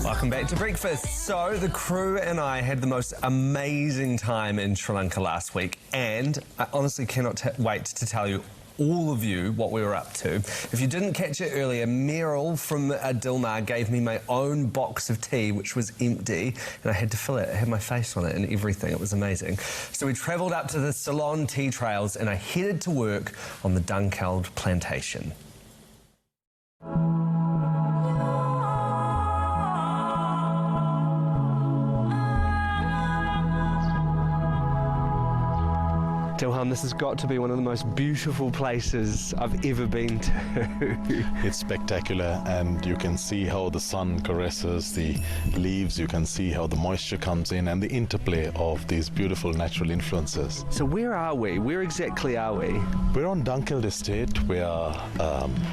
Welcome back to breakfast. So the crew and I had the most amazing time in Sri Lanka last week, and I honestly cannot wait to tell you all of you what we were up to. If you didn't catch it earlier, Merrill from Dilmah gave me my own box of tea, which was empty, and I had to fill it. It had my face on it and everything. It was amazing. So we travelled up to the Ceylon tea trails and I headed to work on the Dunkeld plantation. Dilham, this has got to be one of the most beautiful places I've ever been to. It's spectacular, and you can see how the sun caresses the leaves, you can see how the moisture comes in, and the interplay of these beautiful natural influences. So where are we? Where exactly are we? We're on Dunkeld Estate. We are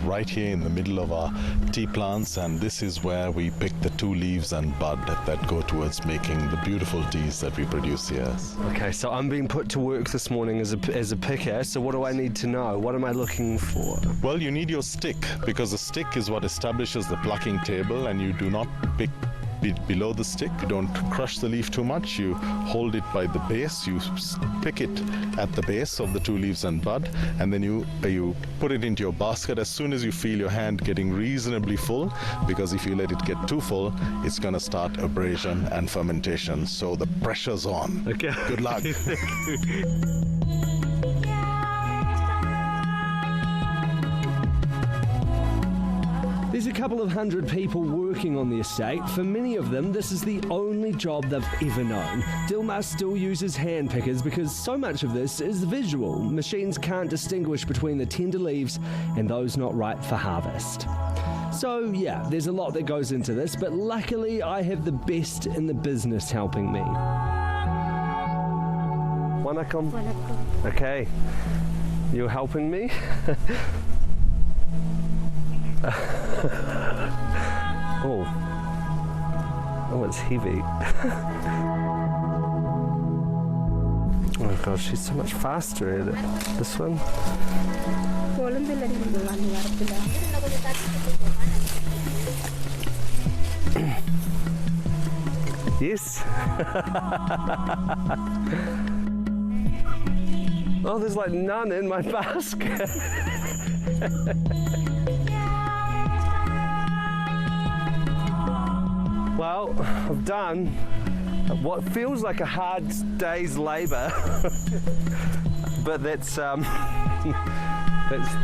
right here in the middle of our tea plants, and this is where we pick the two leaves and bud that go towards making the beautiful teas that we produce here. Okay, so I'm being put to work this morning as a picker, so what do I need to know? What am I looking for? Well, you need your stick, because the stick is what establishes the plucking table, and you do not pick below the stick. You don't crush the leaf too much. You hold it by the base. You pick it at the base of the two leaves and bud, and then you put it into your basket as soon as you feel your hand getting reasonably full, because if you let it get too full, it's going to start abrasion and fermentation. So the pressure's on. Okay. Good luck. There's a couple of hundred people working on the estate. For many of them, this is the only job they've ever known. Dilmah still uses hand pickers because so much of this is visual. Machines can't distinguish between the tender leaves and those not ripe for harvest. So yeah, there's a lot that goes into this, but luckily I have the best in the business helping me. Wanakkam. Okay, you're helping me? Oh, it's heavy. Oh my gosh, she's so much faster at it. This one? Yes. Oh, there's like none in my basket. Well, I've done what feels like a hard day's labour, but that's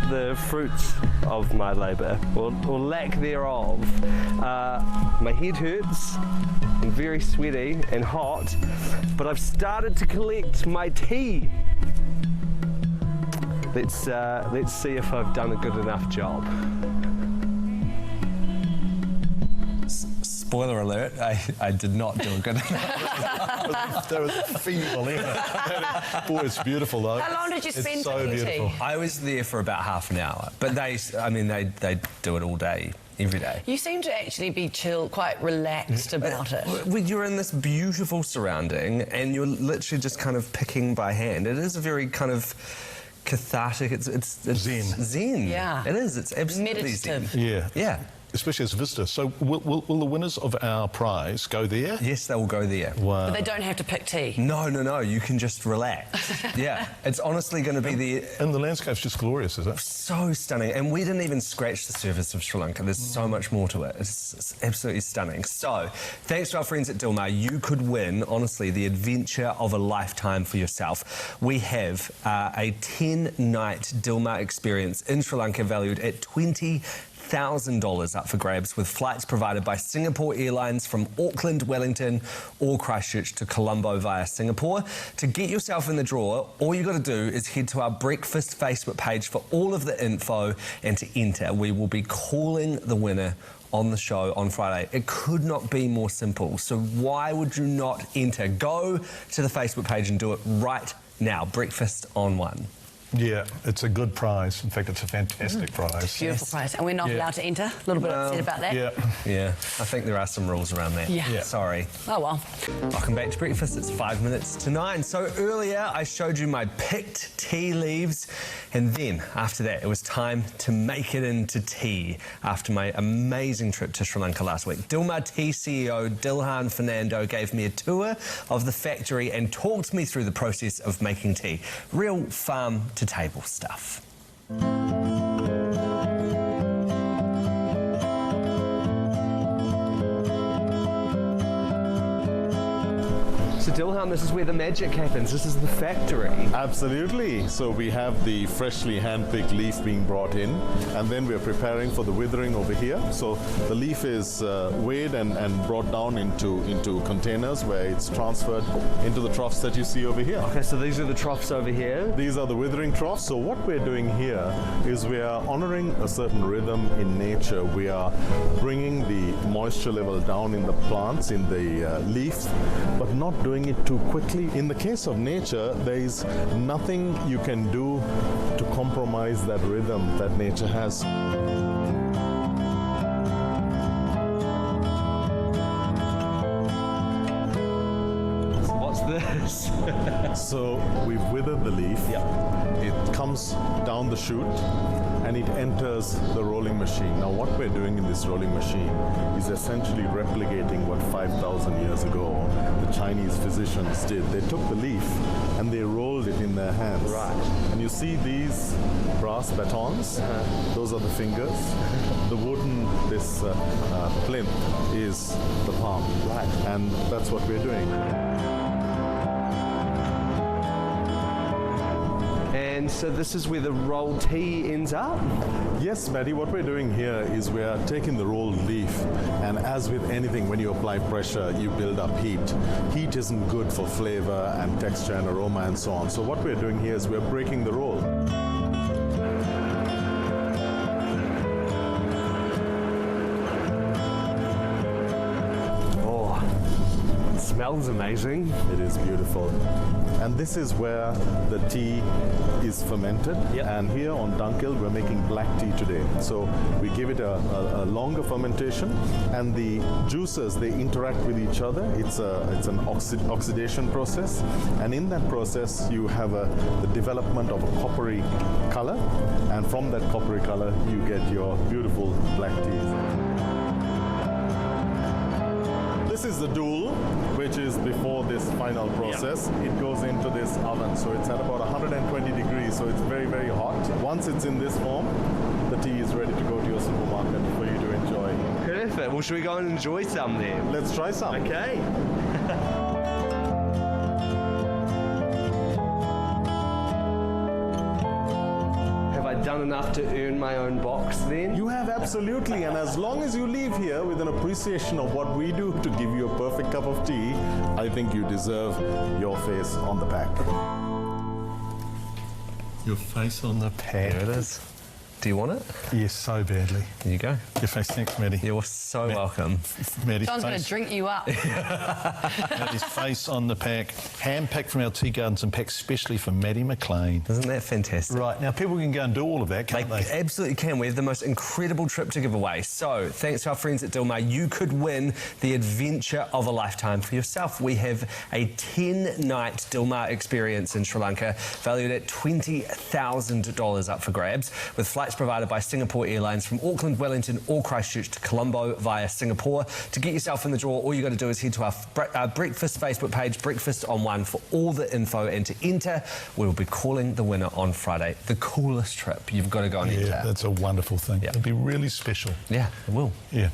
the fruits of my labour, or lack thereof. My head hurts, I'm very sweaty and hot, but I've started to collect my tea. Let's see if I've done a good enough job. Spoiler alert, I did not do a good enough. That was feeble, isn't it? Boy, it's beautiful though. How long did you spend It's so beautiful. I was there for about half an hour, but they do it all day, every day. You seem to actually be chill, quite relaxed about it. You're in this beautiful surrounding and you're literally just kind of picking by hand. It is a very kind of cathartic, it's Zen. Zen. Yeah. It is, it's absolutely meditative. Zen. Yeah. Yeah. Especially as a visitor. So will the winners of our prize go there? Yes, they will go there. Wow. But they don't have to pick tea. No, you can just relax. Yeah, it's honestly going to be the... And the landscape's just glorious, is it? So stunning, and we didn't even scratch the surface of Sri Lanka. There's so much more to it. It's absolutely stunning. So, thanks to our friends at Dilmah, you could win, honestly, the adventure of a lifetime for yourself. We have a 10-night Dilmah experience in Sri Lanka valued at $20,000 up for grabs, with flights provided by Singapore Airlines from Auckland, Wellington or Christchurch to Colombo via Singapore. To get yourself in the draw, all you got to do is head to our Breakfast Facebook page for all of the info and to enter. We will be calling the winner on the show on Friday. It could not be more simple, so why would you not enter? Go to the Facebook page and do it right now. Breakfast on One. Yeah, it's a good prize. In fact, it's a fantastic prize. Beautiful prize. And we're not allowed to enter. A little bit upset about that. Yeah. Yeah, I think there are some rules around that. Yeah. Sorry. Oh, well. Welcome back to breakfast. It's 5 minutes to 9. So earlier I showed you my picked tea leaves, and then after that it was time to make it into tea after my amazing trip to Sri Lanka last week. Dilmah Tea CEO Dilmah Fernando gave me a tour of the factory and talked me through the process of making tea. Real farm to table stuff. So Dilmah, this is where the magic happens. This is the factory. Absolutely. So we have the freshly hand-picked leaf being brought in, and then we're preparing for the withering over here. So the leaf is weighed and brought down into containers where it's transferred into the troughs that you see over here. Okay, so these are the troughs over here. These are the withering troughs. So what we're doing here is we are honoring a certain rhythm in nature. We are bringing the moisture level down in the plants, in the leaves, but not doing it too quickly. In the case of nature, there is nothing you can do to compromise that rhythm that nature has. What's this? So we've withered the leaf. It comes down the chute and it enters the rolling machine. Now what we're doing in this rolling machine is essentially replicating what 5,000 years ago the Chinese physicians did. They took the leaf and they rolled it in their hands. Right. And you see these brass batons, those are the fingers. The wooden, this plinth is the palm. Right. And that's what we're doing. And so this is where the rolled tea ends up? Yes, Matty, what we're doing here is we're taking the rolled leaf, and as with anything, when you apply pressure, you build up heat. Heat isn't good for flavor and texture and aroma and so on. So what we're doing here is we're breaking the roll. Oh, it smells amazing. It is beautiful. And this is where the tea is fermented. Yep. And here on Dunkeld, we're making black tea today. So we give it a longer fermentation, and the juices, they interact with each other. It's an oxidation process. And in that process, you have the development of a coppery color. And from that coppery color, you get your beautiful black tea. This is the dual, which is before this final process. It goes into this oven, so it's at about 120 degrees, so it's very, very hot. Once it's in this form, the tea is ready to go to your supermarket for you to enjoy. Perfect. Well, should we go and enjoy some then? Let's try some. Okay. Done enough to earn my own box then? You have absolutely, and as long as you leave here with an appreciation of what we do to give you a perfect cup of tea, I think you deserve your face on the pack. Your face on the pack. There it is. Do you want it? Yes, so badly. There you go. Your face, thanks, Matty. You're so welcome. Matty's John's going to face, drink you up. Matty's face on the pack, hand-packed from our tea gardens and packed specially for Matty McLean. Isn't that fantastic? Right, now people can go and do all of that, can't they? Absolutely can. We have the most incredible trip to give away. So, thanks to our friends at Dilmah, you could win the adventure of a lifetime for yourself. We have a 10-night Dilmah experience in Sri Lanka, valued at $20,000 up for grabs, with flights provided by Singapore Airlines from Auckland, Wellington or Christchurch to Colombo via Singapore. To get yourself in the draw, all you got to do is head to our Breakfast Facebook page, Breakfast on One, for all the info, and to enter, we'll be calling the winner on Friday. The coolest trip. You've got to go and enter. Yeah, that's a wonderful thing. Yeah. It'll be really special. Yeah, it will. Yeah.